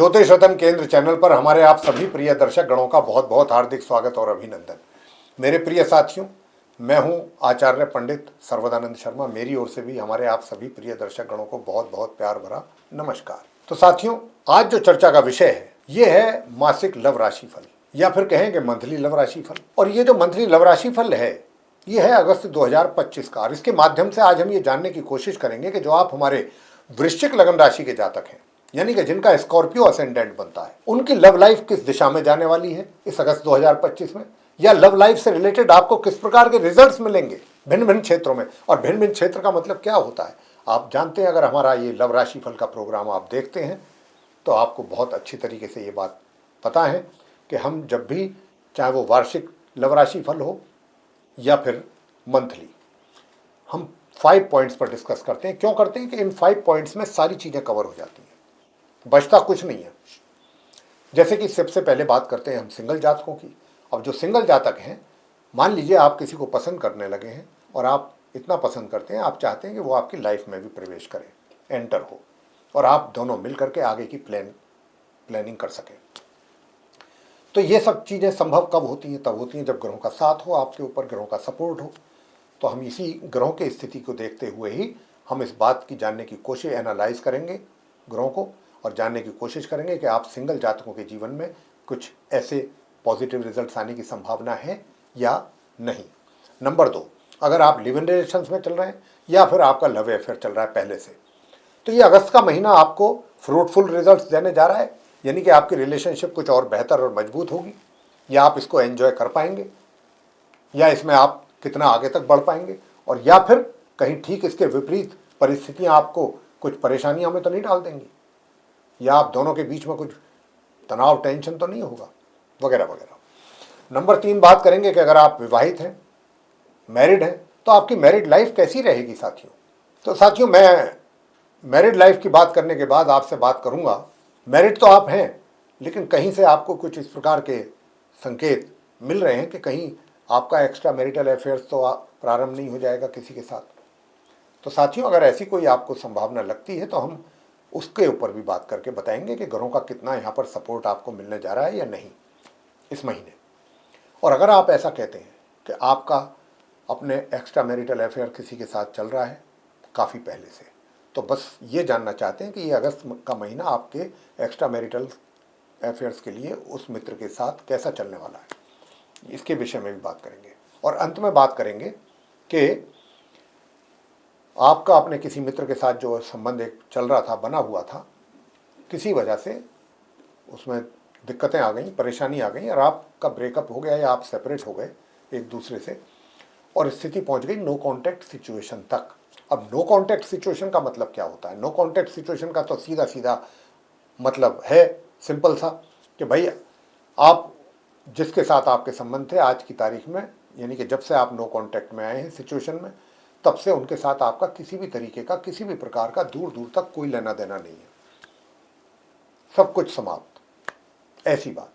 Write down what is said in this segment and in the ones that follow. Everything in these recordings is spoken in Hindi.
ज्योतिष रतन केंद्र चैनल पर हमारे आप सभी प्रिय दर्शक गणों का बहुत बहुत हार्दिक स्वागत और अभिनंदन। मेरे प्रिय साथियों, मैं हूं आचार्य पंडित सर्वदानंद शर्मा। मेरी ओर से भी हमारे आप सभी प्रिय दर्शक गणों को बहुत बहुत प्यार भरा नमस्कार। तो साथियों, आज जो चर्चा का विषय है ये है मासिक लव राशि फल, या फिर कहेंगे मंथली लव राशि फल। और ये जो मंथली लव राशि फल है ये है अगस्त 2025 का। और इसके माध्यम से आज हम ये जानने की कोशिश करेंगे कि जो आप हमारे वृश्चिक लगन राशि के जातक हैं, यानी कि जिनका स्कॉर्पियो असेंडेंट बनता है, उनकी लव लाइफ किस दिशा में जाने वाली है इस अगस्त 2025 में, या लव लाइफ से रिलेटेड आपको किस प्रकार के रिजल्ट्स मिलेंगे भिन्न भिन्न क्षेत्रों में। और भिन्न भिन्न क्षेत्र का मतलब क्या होता है आप जानते हैं। अगर हमारा ये लव राशि फल का प्रोग्राम आप देखते हैं तो आपको बहुत अच्छी तरीके से ये बात पता है कि हम जब भी, चाहे वो वार्षिक लव राशि फल हो या फिर मंथली, हम 5 पॉइंट्स पर डिस्कस करते हैं। क्यों करते हैं कि इन 5 पॉइंट्स में सारी चीज़ें कवर हो जाती हैं, बचता कुछ नहीं है। जैसे कि सबसे पहले बात करते हैं हम सिंगल जातकों की। अब जो सिंगल जातक हैं, मान लीजिए आप किसी को पसंद करने लगे हैं और आप इतना पसंद करते हैं, आप चाहते हैं कि वो आपकी लाइफ में भी प्रवेश करे, एंटर हो, और आप दोनों मिल करके आगे की प्लानिंग कर सकें। तो ये सब चीज़ें संभव कब होती हैं? तब होती हैं जब ग्रहों का साथ हो, आपके ऊपर ग्रहों का सपोर्ट हो। तो हम इसी ग्रहों की स्थिति को देखते हुए ही हम इस बात की जानने की कोशिश, एनालाइज करेंगे ग्रहों को, और जानने की कोशिश करेंगे कि आप सिंगल जातकों के जीवन में कुछ ऐसे पॉजिटिव रिजल्ट्स आने की संभावना है या नहीं। नंबर 2, अगर आप लिव इन रिलेशंस में चल रहे हैं या फिर आपका लव अफेयर चल रहा है पहले से, तो ये अगस्त का महीना आपको फ्रूटफुल रिजल्ट्स देने जा रहा है। यानी कि आपकी रिलेशनशिप कुछ और बेहतर और मजबूत होगी, या आप इसको एंजॉय कर पाएंगे, या इसमें आप कितना आगे तक बढ़ पाएंगे, और या फिर कहीं ठीक इसके विपरीत परिस्थितियां आपको कुछ परेशानियों में तो नहीं डाल देंगी, या आप दोनों के बीच में कुछ तनाव, टेंशन तो नहीं होगा, वगैरह वगैरह। नंबर 3 बात करेंगे कि अगर आप विवाहित हैं, मैरिड हैं, तो आपकी मैरिड लाइफ कैसी रहेगी साथियों। तो साथियों, मैं मैरिड लाइफ की बात करने के बाद आपसे बात करूंगा। मैरिड तो आप हैं, लेकिन कहीं से आपको कुछ इस प्रकार के संकेत मिल रहे हैं कि कहीं आपका एक्स्ट्रा मैरिटल अफेयर्स तो प्रारंभ नहीं हो जाएगा किसी के साथ। तो साथियों, अगर ऐसी कोई आपको संभावना लगती है तो हम उसके ऊपर भी बात करके बताएंगे कि ग्रहों का कितना यहाँ पर सपोर्ट आपको मिलने जा रहा है या नहीं इस महीने। और अगर आप ऐसा कहते हैं कि आपका अपने एक्स्ट्रा मैरिटल अफेयर किसी के साथ चल रहा है काफ़ी पहले से, तो बस ये जानना चाहते हैं कि ये अगस्त का महीना आपके एक्स्ट्रा मैरिटल अफेयर्स के लिए उस मित्र के साथ कैसा चलने वाला है, इसके विषय में भी बात करेंगे। और अंत में बात करेंगे कि आपका अपने किसी मित्र के साथ जो संबंध एक चल रहा था, बना हुआ था, किसी वजह से उसमें दिक्कतें आ गई, परेशानी आ गई, और आपका ब्रेकअप हो गया या आप सेपरेट हो गए एक दूसरे से, और स्थिति पहुंच गई नो कॉन्टैक्ट सिचुएशन तक। अब नो कॉन्टैक्ट सिचुएशन का मतलब क्या होता है? नो कॉन्टैक्ट सिचुएशन का तो सीधा सीधा मतलब है सिंपल सा कि भाई आप जिसके साथ आपके संबंध थे आज की तारीख में, यानी कि जब से आप नो कॉन्टैक्ट में आए हैं सिचुएशन में, तब से उनके साथ आपका किसी भी तरीके का, किसी भी प्रकार का दूर दूर तक कोई लेना देना नहीं है, सब कुछ समाप्त, ऐसी बात।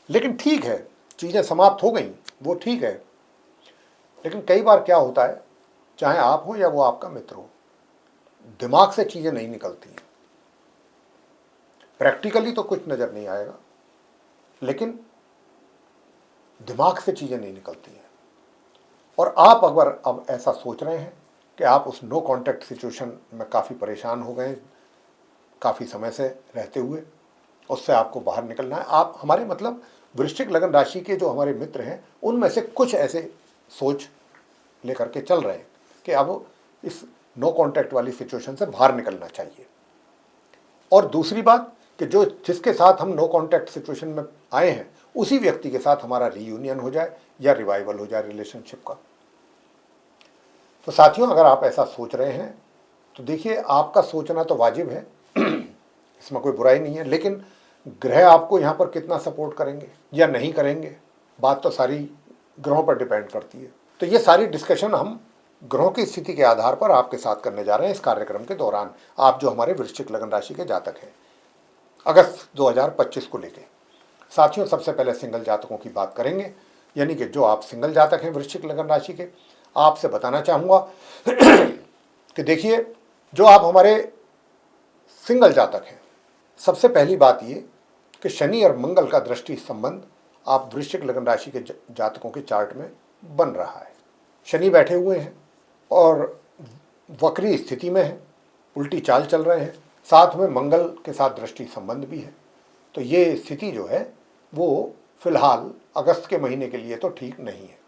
लेकिन ठीक है, चीज़ें समाप्त हो गई, वो ठीक है, लेकिन कई बार क्या होता है, चाहे आप हो या वो आपका मित्र हो, दिमाग से चीज़ें नहीं निकलती हैं। प्रैक्टिकली तो कुछ नज़र नहीं आएगा, लेकिन दिमाग से चीज़ें नहीं निकलती हैं। और आप अगर अब ऐसा सोच रहे हैं कि आप उस नो कॉन्टैक्ट सिचुएशन में काफ़ी परेशान हो गए, काफ़ी समय से रहते हुए, उससे आपको बाहर निकलना है। आप हमारे मतलब वृश्चिक लगन राशि के जो हमारे मित्र हैं, उनमें से कुछ ऐसे सोच लेकर के चल रहे हैं कि अब इस नो कॉन्टैक्ट वाली सिचुएशन से बाहर निकलना चाहिए। और दूसरी बात कि जो जिसके साथ हम नो कॉन्टैक्ट सिचुएशन में आए हैं, उसी व्यक्ति के साथ हमारा रीयूनियन हो जाए या रिवाइवल हो जाए रिलेशनशिप का। तो साथियों, अगर आप ऐसा सोच रहे हैं तो देखिए, आपका सोचना तो वाजिब है, इसमें कोई बुराई नहीं है, लेकिन ग्रह आपको यहाँ पर कितना सपोर्ट करेंगे या नहीं करेंगे, बात तो सारी ग्रहों पर डिपेंड करती है। तो ये सारी डिस्कशन हम ग्रहों की स्थिति के आधार पर आपके साथ करने जा रहे हैं इस कार्यक्रम के दौरान, आप जो हमारे वृश्चिक लगन राशि के जातक हैं अगस्त 2025 को लेके। साथियों, सबसे पहले सिंगल जातकों की बात करेंगे, यानी कि जो आप सिंगल जातक हैं वृश्चिक लगन राशि के, आपसे बताना चाहूँगा कि देखिए, जो आप हमारे सिंगल जातक हैं, सबसे पहली बात ये कि शनि और मंगल का दृष्टि संबंध आप वृश्चिक लग्न राशि के जातकों के चार्ट में बन रहा है। शनि बैठे हुए हैं और वक्री स्थिति में है, उल्टी चाल चल रहे हैं, साथ में मंगल के साथ दृष्टि संबंध भी है। तो ये स्थिति जो है वो फिलहाल अगस्त के महीने के लिए तो ठीक नहीं है।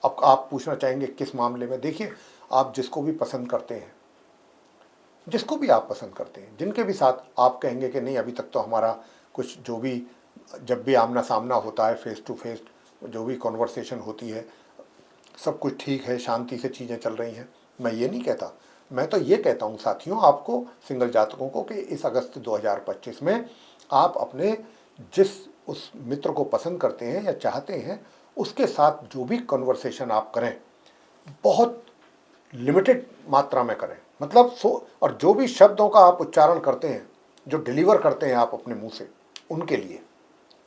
अब आप पूछना चाहेंगे किस मामले में। देखिए, आप जिसको भी पसंद करते हैं, जिसको भी आप पसंद करते हैं, जिनके भी साथ आप कहेंगे कि नहीं अभी तक तो हमारा कुछ जो भी जब भी आमना सामना होता है, फेस टू फेस जो भी कॉन्वर्सेशन होती है, सब कुछ ठीक है, शांति से चीज़ें चल रही हैं, मैं ये नहीं कहता। मैं तो ये कहता हूँ साथियों, आपको सिंगल जातकों को, कि इस अगस्त 2025 में आप अपने जिस उस मित्र को पसंद करते हैं या चाहते हैं, उसके साथ जो भी कन्वर्सेशन आप करें बहुत लिमिटेड मात्रा में करें। मतलब और जो भी शब्दों का आप उच्चारण करते हैं, जो डिलीवर करते हैं आप अपने मुंह से, उनके लिए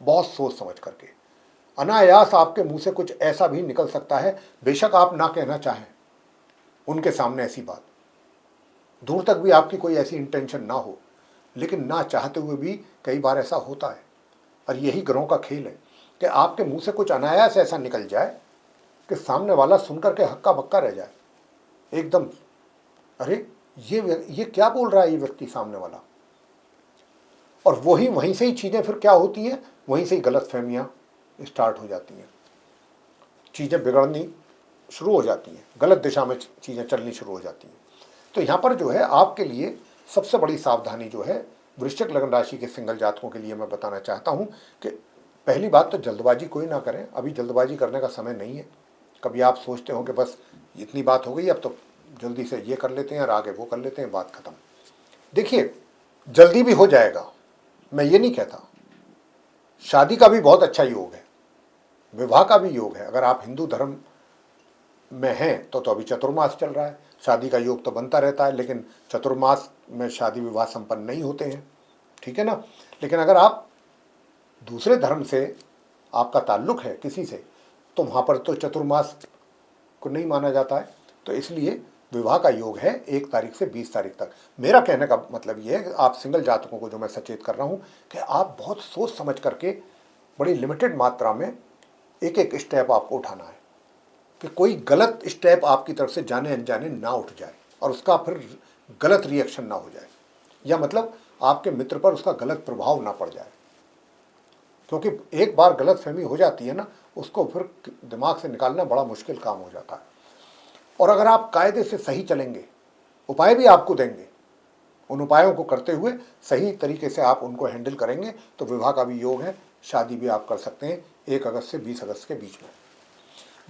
बहुत सोच समझ करके। अनायास आपके मुंह से कुछ ऐसा भी निकल सकता है, बेशक आप ना कहना चाहें उनके सामने ऐसी बात, दूर तक भी आपकी कोई ऐसी इंटेंशन ना हो, लेकिन ना चाहते हुए भी कई बार ऐसा होता है। और यही ग्रहों का खेल है कि आपके मुंह से कुछ अनायास ऐसा निकल जाए कि सामने वाला सुनकर के हक्का बक्का रह जाए एकदम, अरे ये क्या बोल रहा है ये व्यक्ति सामने वाला। और वहीं से ही चीज़ें फिर क्या होती हैं, वहीं से ही गलत फहमियाँ स्टार्ट हो जाती हैं, चीज़ें बिगड़नी शुरू हो जाती हैं, गलत दिशा में चीज़ें चलनी शुरू हो जाती हैं। तो यहाँ पर जो है आपके लिए सबसे बड़ी सावधानी जो है वृश्चिक लग्न राशि के सिंगल जातकों के लिए मैं बताना चाहता हूँ कि पहली बात तो जल्दबाजी कोई ना करें। अभी जल्दबाजी करने का समय नहीं है। कभी आप सोचते हो कि बस इतनी बात हो गई, अब तो जल्दी से ये कर लेते हैं और आगे वो कर लेते हैं, बात खत्म। देखिए, जल्दी भी हो जाएगा, मैं ये नहीं कहता। शादी का भी बहुत अच्छा योग है, विवाह का भी योग है। अगर आप हिंदू धर्म में हैं तो अभी चतुर्मास चल रहा है, शादी का योग तो बनता रहता है, लेकिन चतुर्मास में शादी विवाह संपन्न नहीं होते हैं, ठीक है ना। लेकिन अगर आप दूसरे धर्म से आपका ताल्लुक है किसी से, तो वहाँ पर तो चतुर्मास को नहीं माना जाता है। तो इसलिए विवाह का योग है 1 तारीख से 20 तारीख तक। मेरा कहने का मतलब ये है कि आप सिंगल जातकों को जो मैं सचेत कर रहा हूँ कि आप बहुत सोच समझ करके बड़ी लिमिटेड मात्रा में एक एक स्टेप आपको उठाना है, कि कोई गलत स्टेप आपकी तरफ से जाने अनजाने ना उठ जाए और उसका फिर गलत रिएक्शन ना हो जाए, या मतलब आपके मित्र पर उसका गलत प्रभाव ना पड़ जाए। क्योंकि एक बार गलत फहमी हो जाती है ना, उसको फिर दिमाग से निकालना बड़ा मुश्किल काम हो जाता है। और अगर आप कायदे से सही चलेंगे, उपाय भी आपको देंगे, उन उपायों को करते हुए सही तरीके से आप उनको हैंडल करेंगे, तो विवाह का भी योग है, शादी भी आप कर सकते हैं 1 अगस्त से 20 अगस्त के बीच में।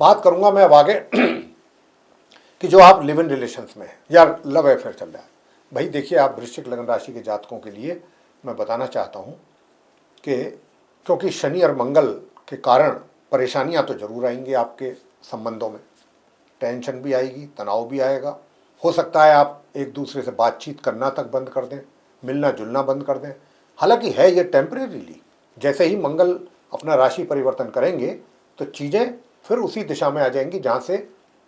बात करूंगा मैं अब आगे कि जो आप लिव इन रिलेशंस में हैं या लव अफेयर चल रहा है। भाई देखिए, आप वृश्चिक लग्न राशि के जातकों के लिए मैं बताना चाहता हूँ कि क्योंकि शनि और मंगल के कारण परेशानियाँ तो जरूर आएंगी आपके संबंधों में, टेंशन भी आएगी, तनाव भी आएगा। हो सकता है आप एक दूसरे से बातचीत करना तक बंद कर दें, मिलना जुलना बंद कर दें। हालांकि है ये टेम्परेरीली, जैसे ही मंगल अपना राशि परिवर्तन करेंगे तो चीज़ें फिर उसी दिशा में आ जाएंगी जहाँ से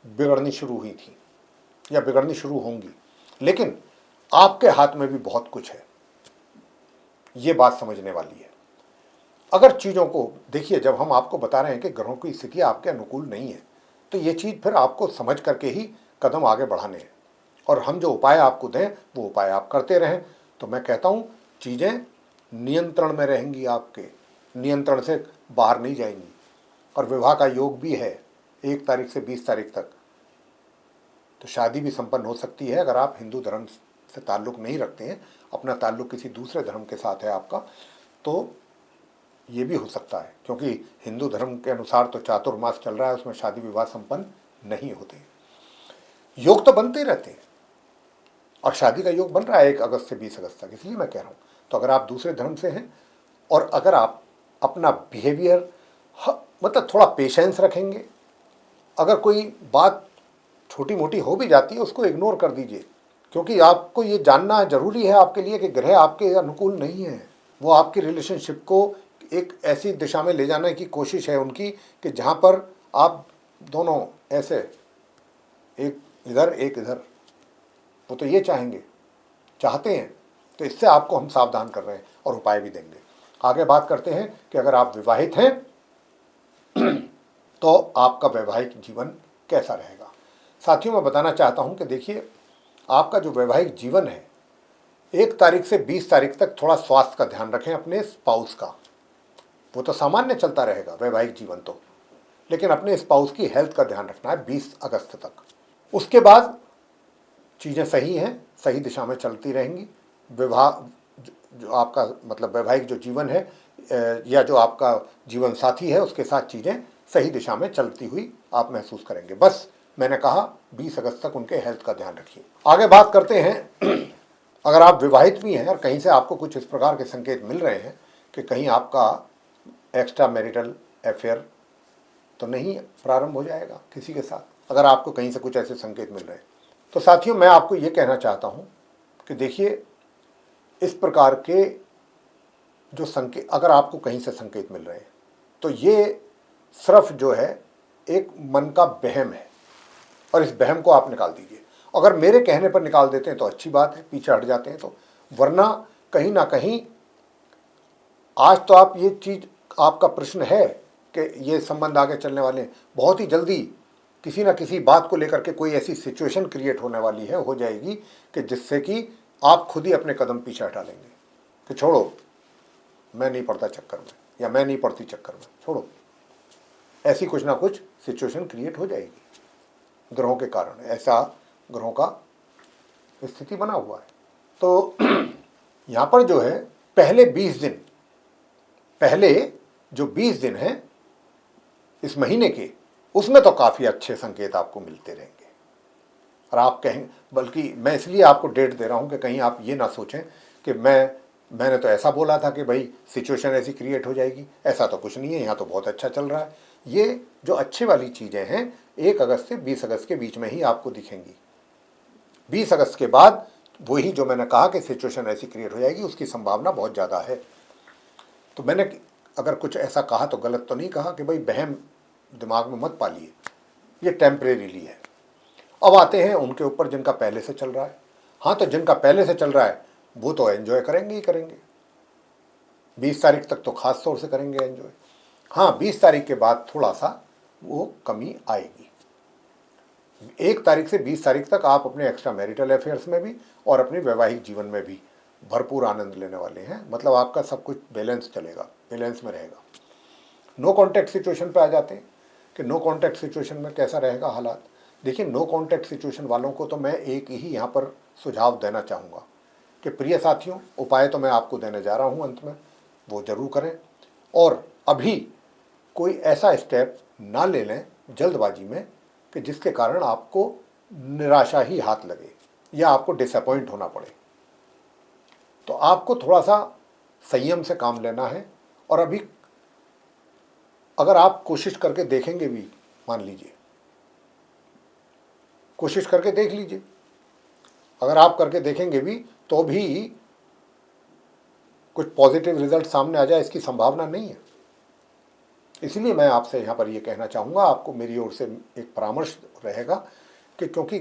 बिगड़नी शुरू हुई थी या बिगड़नी शुरू होंगी। लेकिन आपके हाथ में भी बहुत कुछ है, ये बात समझने वाली है। अगर चीज़ों को देखिए, जब हम आपको बता रहे हैं कि ग्रहों की स्थिति आपके अनुकूल नहीं है, तो ये चीज़ फिर आपको समझ करके ही कदम आगे बढ़ाने हैं। और हम जो उपाय आपको दें वो उपाय आप करते रहें, तो मैं कहता हूँ चीज़ें नियंत्रण में रहेंगी, आपके नियंत्रण से बाहर नहीं जाएंगी। और विवाह का योग भी है 1 तारीख से 20 तारीख तक, तो शादी भी संपन्न हो सकती है। अगर आप हिंदू धर्म से ताल्लुक़ नहीं रखते हैं, अपना ताल्लुक़ किसी दूसरे धर्म के साथ है आपका, तो ये भी हो सकता है। क्योंकि हिंदू धर्म के अनुसार तो चातुर्मास चल रहा है, उसमें शादी विवाह संपन्न नहीं होते। योग तो बनते रहते हैं और शादी का योग बन रहा है 1 अगस्त से 20 अगस्त तक, इसलिए मैं कह रहा हूँ। तो अगर आप दूसरे धर्म से हैं और अगर आप अपना बिहेवियर मतलब थोड़ा पेशेंस रखेंगे, अगर कोई बात छोटी मोटी हो भी जाती है उसको इग्नोर कर दीजिए। क्योंकि आपको ये जानना ज़रूरी है आपके लिए कि ग्रह आपके अनुकूल नहीं है। वो आपकी रिलेशनशिप को एक ऐसी दिशा में ले जाने की कोशिश है उनकी कि जहाँ पर आप दोनों ऐसे एक इधर एक इधर, वो तो ये चाहते हैं तो इससे आपको हम सावधान कर रहे हैं और उपाय भी देंगे। आगे बात करते हैं कि अगर आप विवाहित हैं तो आपका वैवाहिक जीवन कैसा रहेगा। साथियों, मैं बताना चाहता हूं कि देखिए, आपका जो वैवाहिक जीवन है, 1 तारीख से 20 तारीख तक थोड़ा स्वास्थ्य का ध्यान रखें अपने स्पाउस का। वो तो सामान्य चलता रहेगा वैवाहिक जीवन तो, लेकिन अपने स्पाउस की हेल्थ का ध्यान रखना है 20 अगस्त तक। उसके बाद चीज़ें सही हैं, सही दिशा में चलती रहेंगी। विवाह जो आपका मतलब वैवाहिक जो जीवन है या जो आपका जीवन साथी है, उसके साथ चीज़ें सही दिशा में चलती हुई आप महसूस करेंगे। बस मैंने कहा 20 अगस्त तक उनके हेल्थ का ध्यान रखिए। आगे बात करते हैं अगर आप विवाहित भी हैं और कहीं से आपको कुछ इस प्रकार के संकेत मिल रहे हैं कि कहीं आपका एक्स्ट्रा मैरिटल अफेयर तो नहीं प्रारंभ हो जाएगा किसी के साथ, अगर आपको कहीं से कुछ ऐसे संकेत मिल रहे हैं, तो साथियों मैं आपको ये कहना चाहता हूँ कि देखिए, इस प्रकार के जो संकेत अगर आपको कहीं से संकेत मिल रहे हैं तो ये सिर्फ जो है एक मन का वहम है, और इस वहम को आप निकाल दीजिए। अगर मेरे कहने पर निकाल देते हैं तो अच्छी बात है, पीछे हट जाते हैं तो, वरना कहीं ना कहीं आज तो आप ये चीज़, आपका प्रश्न है कि ये संबंध आगे चलने वाले हैं, बहुत ही जल्दी किसी ना किसी बात को लेकर के कोई ऐसी सिचुएशन क्रिएट होने वाली है, हो जाएगी कि जिससे कि आप खुद ही अपने कदम पीछे हटा लेंगे कि छोड़ो, मैं नहीं पड़ता चक्कर में, या मैं नहीं पड़ती चक्कर में, छोड़ो। ऐसी कुछ ना कुछ सिचुएशन क्रिएट हो जाएगी ग्रहों के कारण, ऐसा ग्रहों का स्थिति बना हुआ है। तो यहाँ पर जो है पहले जो 20 दिन हैं इस महीने के, उसमें तो काफ़ी अच्छे संकेत आपको मिलते रहेंगे। और आप कहें, बल्कि मैं इसलिए आपको डेट दे रहा हूँ कि कहीं आप ये ना सोचें कि मैंने तो ऐसा बोला था कि भाई सिचुएशन ऐसी क्रिएट हो जाएगी। ऐसा तो कुछ नहीं है, यहाँ तो बहुत अच्छा चल रहा है। ये जो अच्छे वाली चीज़ें हैं 1 अगस्त से 20 अगस्त के बीच में ही आपको दिखेंगी। 20 अगस्त के बाद वही जो मैंने कहा कि सिचुएशन ऐसी क्रिएट हो जाएगी, उसकी संभावना बहुत ज़्यादा है। तो मैंने अगर कुछ ऐसा कहा तो गलत तो नहीं कहा कि भाई वहम दिमाग में मत पालिए, ये टेम्परेरीली है। अब आते हैं उनके ऊपर जिनका पहले से चल रहा है। हाँ, तो जिनका पहले से चल रहा है वो तो एंजॉय करेंगे ही करेंगे, 20 तारीख तक तो खास तौर से करेंगे एंजॉय। हाँ, 20 तारीख के बाद थोड़ा सा वो कमी आएगी। 1 तारीख से 20 तारीख तक आप अपने एक्स्ट्रा मैरिटल अफेयर्स में भी और अपने वैवाहिक जीवन में भी भरपूर आनंद लेने वाले हैं। मतलब आपका सब कुछ बैलेंस चलेगा, बैलेंस में रहेगा। नो कॉन्टैक्ट सिचुएशन पे आ जाते हैं कि नो कॉन्टैक्ट सिचुएशन में कैसा रहेगा हालात। देखिए, नो कॉन्टैक्ट सिचुएशन वालों को तो मैं एक ही यहाँ पर सुझाव देना चाहूँगा कि प्रिय साथियों, उपाय तो मैं आपको देने जा रहा हूँ अंत में, वो जरूर करें। और अभी कोई ऐसा स्टेप ना ले लें जल्दबाजी में कि जिसके कारण आपको निराशा ही हाथ लगे या आपको डिसअपॉइंट होना पड़े। तो आपको थोड़ा सा संयम से काम लेना है। और अभी अगर आप कोशिश करके देखेंगे भी, मान लीजिए कोशिश करके देख लीजिए, अगर आप करके देखेंगे भी तो भी कुछ पॉजिटिव रिजल्ट सामने आ जाए, इसकी संभावना नहीं है। इसलिए मैं आपसे यहाँ पर ये कहना चाहूँगा, आपको मेरी ओर से एक परामर्श रहेगा कि क्योंकि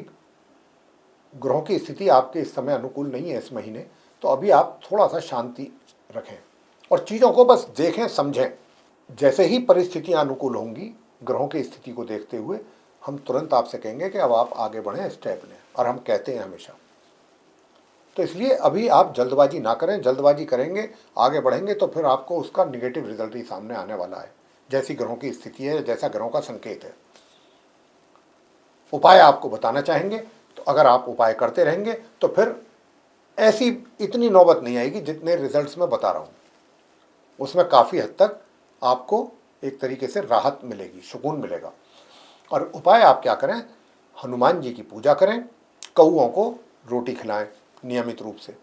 ग्रहों की स्थिति आपके इस समय अनुकूल नहीं है इस महीने, तो अभी आप थोड़ा सा शांति रखें और चीज़ों को बस देखें, समझें। जैसे ही परिस्थितियाँ अनुकूल होंगी ग्रहों की स्थिति को देखते हुए, हम तुरंत आपसे कहेंगे कि अब आप आगे बढ़ें, स्टेप लें, और हम कहते हैं हमेशा। तो इसलिए अभी आप जल्दबाजी ना करें, जल्दबाजी करेंगे, आगे बढ़ेंगे तो फिर आपको उसका निगेटिव रिजल्ट ही सामने आने वाला है, जैसी ग्रहों की स्थिति है, जैसा ग्रहों का संकेत है। उपाय आपको बताना चाहेंगे, तो अगर आप उपाय करते रहेंगे तो फिर ऐसी इतनी नौबत नहीं आएगी जितने रिजल्ट्स में बता रहा हूँ। उसमें काफ़ी हद तक आपको एक तरीके से राहत मिलेगी, सुकून मिलेगा। और उपाय आप क्या करें, हनुमान जी की पूजा करें, कौओं को रोटी खिलाएं नियमित रूप से।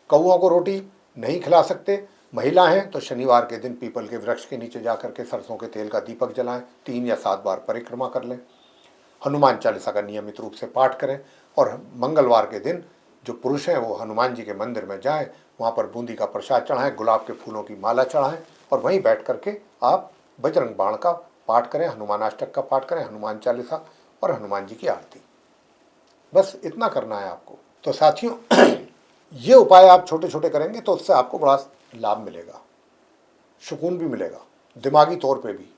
कौओं को रोटी नहीं खिला सकते, महिला हैं तो शनिवार के दिन पीपल के वृक्ष के नीचे जा करके सरसों के तेल का दीपक जलाएं, 3 या 7 बार परिक्रमा कर लें, हनुमान चालीसा का नियमित रूप से पाठ करें। और मंगलवार के दिन जो पुरुष हैं वो हनुमान जी के मंदिर में जाएं, वहाँ पर बूंदी का प्रसाद चढ़ाएं, गुलाब के फूलों की माला चढ़ाएं, और वहीं बैठ करके आप बजरंग बाण का पाठ करें, हनुमानाष्टक का पाठ करें, हनुमान चालीसा और हनुमान जी की आरती। बस इतना करना है आपको। तो साथियों, ये उपाय आप छोटे छोटे करेंगे तो उससे आपको बड़ा लाभ मिलेगा, सुकून भी मिलेगा, दिमागी तौर पे भी।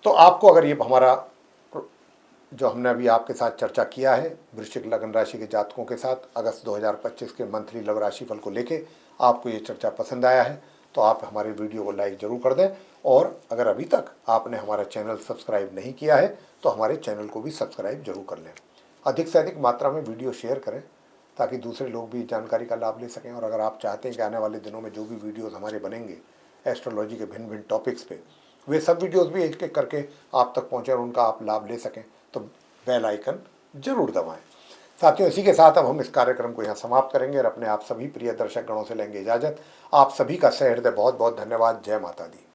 तो आपको अगर ये हमारा जो हमने अभी आपके साथ चर्चा किया है वृश्चिक लग्न राशि के जातकों के साथ अगस्त 2025 के मंथली लव राशि फल को लेके, आपको ये चर्चा पसंद आया है तो आप हमारे वीडियो को लाइक जरूर कर दें। और अगर अभी तक आपने हमारा चैनल सब्सक्राइब नहीं किया है तो हमारे चैनल को भी सब्सक्राइब जरूर कर लें। अधिक से अधिक मात्रा में वीडियो शेयर करें ताकि दूसरे लोग भी जानकारी का लाभ ले सकें। और अगर आप चाहते हैं कि आने वाले दिनों में जो भी वीडियोज़ हमारे बनेंगे एस्ट्रोलॉजी के भिन्न भिन्न टॉपिक्स पे, वे सब वीडियोज़ भी एक एक करके आप तक पहुँचें और उनका आप लाभ ले सकें, तो बेल आइकन जरूर दबाएं। साथियों, इसी के साथ अब हम इस कार्यक्रम को यहाँ समाप्त करेंगे और अपने आप सभी प्रिय दर्शक गणों से लेंगे इजाज़त। आप सभी का सहृदय बहुत बहुत धन्यवाद। जय माता दी।